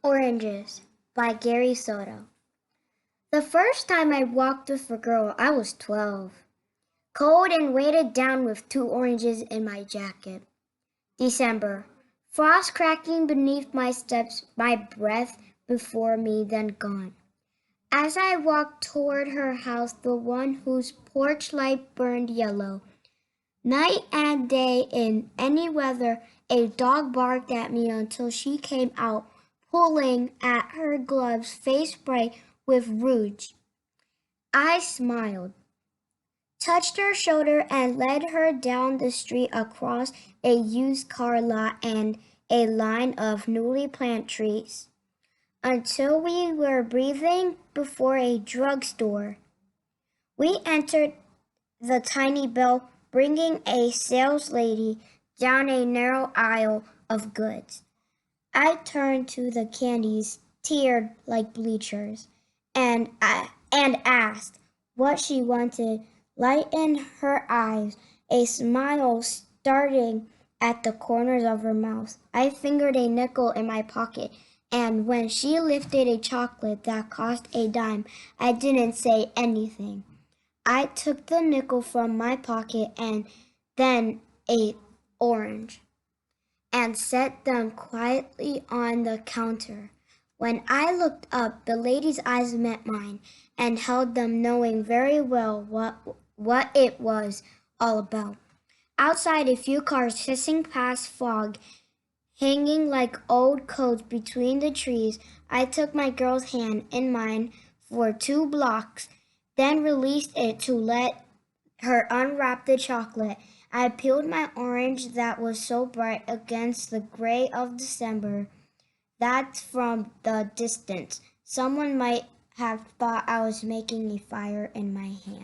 Oranges by Gary Soto. The first time I walked with a girl, I was 12. Cold and weighted down with 2 oranges in my jacket. December. Frost cracking beneath my steps, my breath before me, then gone. As I walked toward her house, the one whose porch light burned yellow. Night and day, in any weather, a dog barked at me until she came out, pulling at her gloves, face bright with rouge. I smiled, touched her shoulder, and led her down the street across a used car lot and a line of newly planted trees until we were breathing before a drugstore. We entered the tiny bell, bringing a saleslady down a narrow aisle of goods. I turned to the candies, tiered like bleachers, and asked what she wanted, light in her eyes, a smile starting at the corners of her mouth. I fingered a nickel in my pocket, and when she lifted a chocolate that cost a dime, I didn't say anything. I took the nickel from my pocket and then ate orange and set them quietly on the counter. When I looked up, the lady's eyes met mine and held them, knowing very well what it was all about. Outside, a few cars hissing past, fog hanging like old coats between the trees. I took my girl's hand in mine for 2 blocks, then released it to let her unwrap the chocolate. I peeled my orange that was so bright against the gray of December that from the distance someone might have thought I was making a fire in my hand.